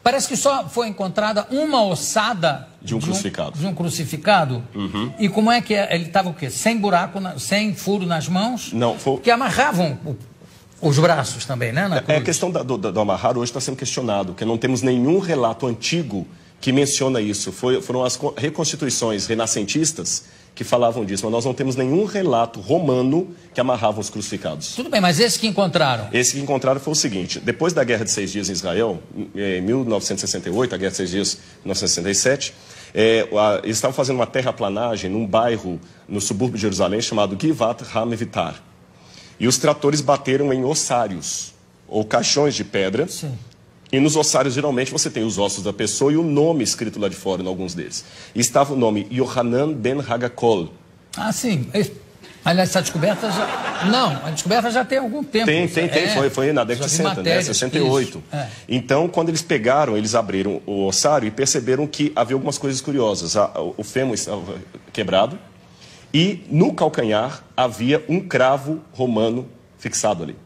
Parece que só foi encontrada uma ossada de um crucificado. De um crucificado? Uhum. E como é que ele estava o quê? Sem buraco, sem furo nas mãos? Não, foi... Que amarravam os braços também, né? A questão do amarrar hoje está sendo questionado, porque não temos nenhum relato antigo que menciona isso. Foram as reconstituições renascentistas que falavam disso, mas nós não temos nenhum relato romano que amarrava os crucificados. Tudo bem, mas esse que encontraram? Esse que encontraram foi o seguinte: depois da Guerra de 6 Dias em Israel, em 1968, a Guerra de 6 Dias, em 1967, eles estavam fazendo uma terraplanagem num bairro no subúrbio de Jerusalém chamado Givat HaMevitar. E os tratores bateram em ossários, ou caixões de pedra. Sim. E nos ossários, geralmente, você tem os ossos da pessoa e o nome escrito lá de fora, em alguns deles. E estava o nome Yohanan ben Hagakol. Ah, sim. Aliás, essa descoberta já... Não, a descoberta já tem algum tempo. Tem. Foi na década de 60, né? 68. Então, quando eles pegaram, eles abriram o ossário e perceberam que havia algumas coisas curiosas. O fêmur estava quebrado e no calcanhar havia um cravo romano fixado ali.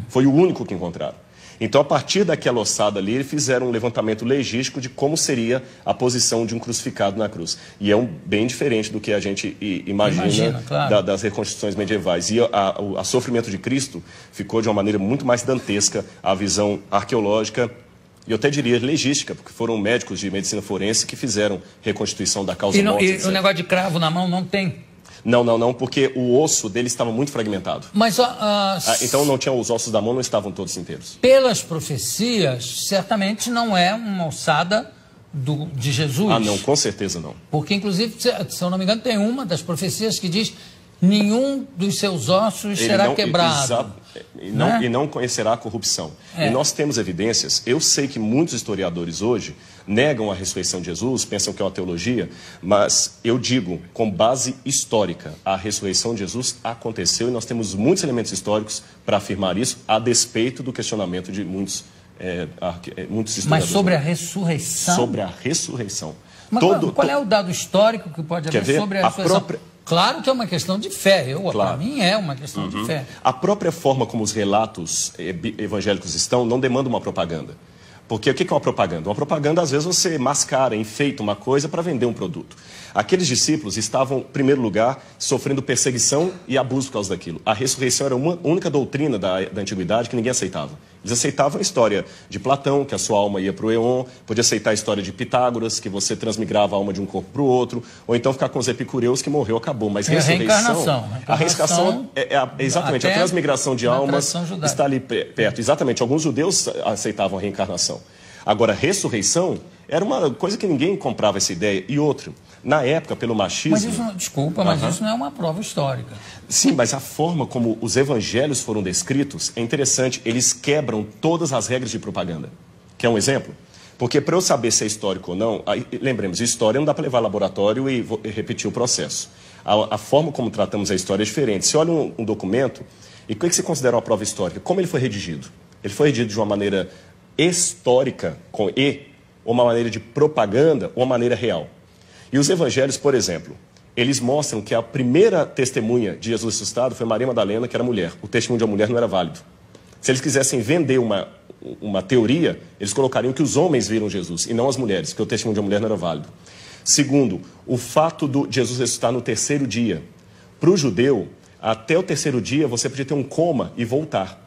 Foi o único que encontraram. Então, a partir daquela ossada ali, eles fizeram um levantamento legístico de como seria a posição de um crucificado na cruz. E é bem diferente do que a gente imagina claro. Das reconstruções medievais. E o sofrimento de Cristo ficou de uma maneira muito mais dantesca, a visão arqueológica e eu até diria legística, porque foram médicos de medicina forense que fizeram reconstituição da causa morte. E o negócio de cravo na mão não tem? Não, porque o osso dele estava muito fragmentado. Mas, então não tinha, os ossos da mão não estavam todos inteiros. Pelas profecias, certamente não é uma ossada de Jesus. Ah, não, com certeza não. Porque, inclusive, se eu não me engano, tem uma das profecias que diz: nenhum dos seus ossos será quebrado. E não conhecerá a corrupção. E nós temos evidências. Eu sei que muitos historiadores hoje negam a ressurreição de Jesus, pensam que é uma teologia, mas eu digo, com base histórica, a ressurreição de Jesus aconteceu e nós temos muitos elementos históricos para afirmar isso, a despeito do questionamento de muitos historiadores. Mas sobre a ressurreição? Sobre a ressurreição. Mas qual é o dado histórico que pode haver sobre a ressurreição? Claro que é uma questão de fé, para mim é uma questão de fé. A própria forma como os relatos evangélicos estão não demanda uma propaganda. Porque o que é uma propaganda? Uma propaganda, às vezes, você mascara, enfeita uma coisa para vender um produto. Aqueles discípulos estavam, em primeiro lugar, sofrendo perseguição e abuso por causa daquilo. A ressurreição era uma única doutrina da antiguidade que ninguém aceitava. Eles aceitavam a história de Platão, que a sua alma ia para o Éon, podia aceitar a história de Pitágoras, que você transmigrava a alma de um corpo para o outro, ou então ficar com os epicureus, que morreu, acabou. Mas ressurreição... A reencarnação exatamente, a transmigração de almas está ali perto. Exatamente, alguns judeus aceitavam a reencarnação. Agora, ressurreição era uma coisa que ninguém comprava essa ideia. E outra, na época, pelo machismo... Mas isso, desculpa, mas isso não é uma prova histórica. Sim, mas a forma como os evangelhos foram descritos é interessante. Eles quebram todas as regras de propaganda. Quer um exemplo? Porque para eu saber se é histórico ou não, lembremos, história não dá para levar ao laboratório e repetir o processo. A forma como tratamos a história é diferente. Você olha um documento, e o que você considera uma prova histórica? Como ele foi redigido? Ele foi redigido de uma maneira histórica, com E, ou uma maneira de propaganda, ou uma maneira real. E os evangelhos, por exemplo, eles mostram que a primeira testemunha de Jesus ressuscitado foi Maria Madalena, que era mulher. O testemunho de uma mulher não era válido. Se eles quisessem vender uma teoria, eles colocariam que os homens viram Jesus, e não as mulheres, porque o testemunho de uma mulher não era válido. Segundo, o fato de Jesus ressuscitar no terceiro dia. Para o judeu, até o terceiro dia, você podia ter um coma e voltar.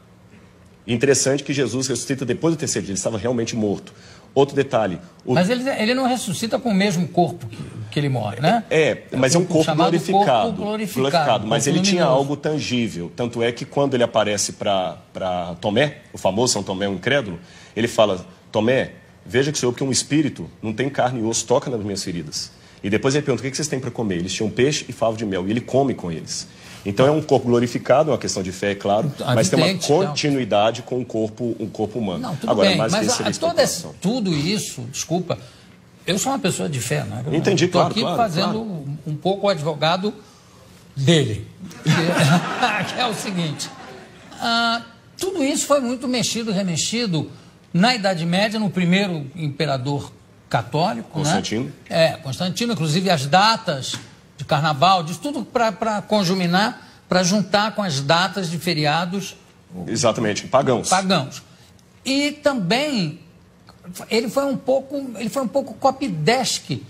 Interessante que Jesus ressuscita depois do terceiro dia, ele estava realmente morto. Outro detalhe... Mas ele não ressuscita com o mesmo corpo que ele morre, né? Mas é um corpo glorificado. Glorificado, mas ele tinha algo tangível. Tanto é que quando ele aparece para Tomé, o famoso São Tomé, o incrédulo, ele fala: Tomé, veja que sou eu, porque um espírito não tem carne e osso, toca nas minhas feridas. E depois ele pergunta: o que vocês têm para comer? Eles tinham peixe e favo de mel, e ele come com eles. Então é um corpo glorificado, é uma questão de fé, é claro, mas tem uma continuidade com um corpo humano. Não, tudo bem, mas tudo isso, desculpa, eu sou uma pessoa de fé, né? Entendi, claro. Estou aqui fazendo um pouco o advogado dele, que é o seguinte: tudo isso foi muito mexido, remexido na Idade Média, no primeiro imperador católico, Constantino. né? Constantino, inclusive as datas de carnaval, diz tudo para conjuminar, para juntar com as datas de feriados. Exatamente, pagãos. E também ele foi um pouco copydesk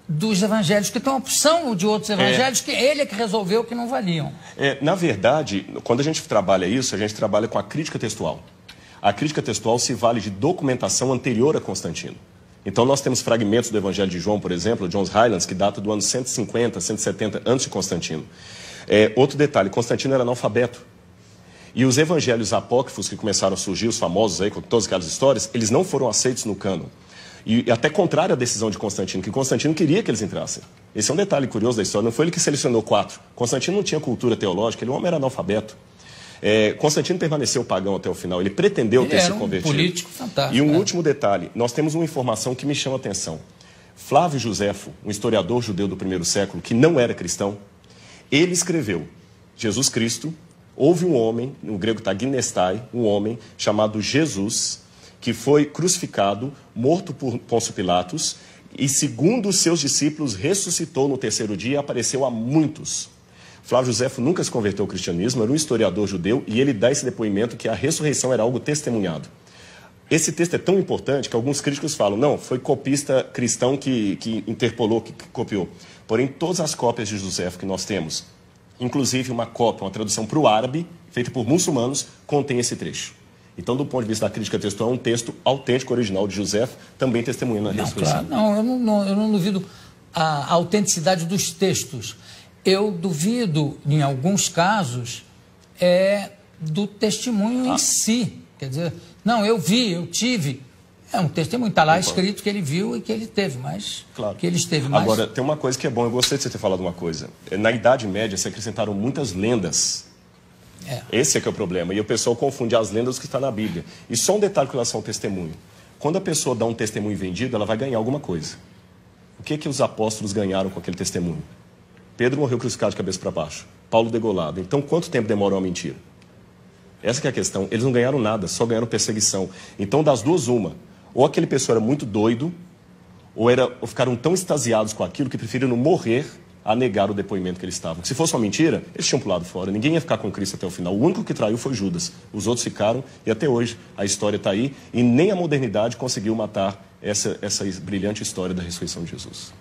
dos evangelhos, que tem uma opção de outros evangelhos que ele é que resolveu que não valiam. Na verdade, quando a gente trabalha isso, a gente trabalha com a crítica textual. A crítica textual se vale de documentação anterior a Constantino. Então, nós temos fragmentos do Evangelho de João, por exemplo, John's Highlands, que data do ano 150, 170 antes de Constantino. Outro detalhe, Constantino era analfabeto. E os evangelhos apócrifos que começaram a surgir, os famosos aí, com todas aquelas histórias, eles não foram aceitos no cânon. E até contrário à decisão de Constantino, que Constantino queria que eles entrassem. Esse é um detalhe curioso da história, não foi ele que selecionou 4. Constantino não tinha cultura teológica, o homem era analfabeto. Constantino permaneceu pagão até o final, ele pretendeu ter se convertido. Um político fantástico. E um último detalhe, nós temos uma informação que me chama a atenção. Flávio Josefo, um historiador judeu do primeiro século, que não era cristão, ele escreveu, Jesus Cristo, houve um homem, no grego está ginestai, um homem chamado Jesus, que foi crucificado, morto por Pôncio Pilatos, e segundo os seus discípulos, ressuscitou no terceiro dia e apareceu a muitos. Flávio Josefo nunca se converteu ao cristianismo, era um historiador judeu, e ele dá esse depoimento que a ressurreição era algo testemunhado. Esse texto é tão importante que alguns críticos falam, não, foi copista cristão que interpolou, que copiou. Porém, todas as cópias de Josefo que nós temos, inclusive uma cópia, uma tradução para o árabe, feita por muçulmanos, contém esse trecho. Então, do ponto de vista da crítica textual, é um texto autêntico, original de Josefo, também testemunhando a ressurreição. Claro, eu não duvido a autenticidade dos textos. Eu duvido, em alguns casos, do testemunho em si. Quer dizer, não, eu vi, eu tive. É um testemunho, está lá escrito que ele viu e que ele teve, mas claro. Que ele esteve mais... Agora, tem uma coisa que é bom, eu gostei de você ter falado uma coisa. Na Idade Média, se acrescentaram muitas lendas. Esse é que é o problema. E o pessoal confunde as lendas com o que está na Bíblia. E só um detalhe com relação ao testemunho. Quando a pessoa dá um testemunho vendido, ela vai ganhar alguma coisa. O que os apóstolos ganharam com aquele testemunho? Pedro morreu crucificado de cabeça para baixo. Paulo degolado. Então, quanto tempo demora uma mentira? Essa que é a questão. Eles não ganharam nada, só ganharam perseguição. Então, das duas, uma. Ou aquele pessoa era muito doido, ou ficaram tão extasiados com aquilo que preferiram morrer a negar o depoimento que eles estavam. Se fosse uma mentira, eles tinham pulado fora. Ninguém ia ficar com Cristo até o final. O único que traiu foi Judas. Os outros ficaram, e até hoje a história está aí, e nem a modernidade conseguiu matar essa brilhante história da ressurreição de Jesus.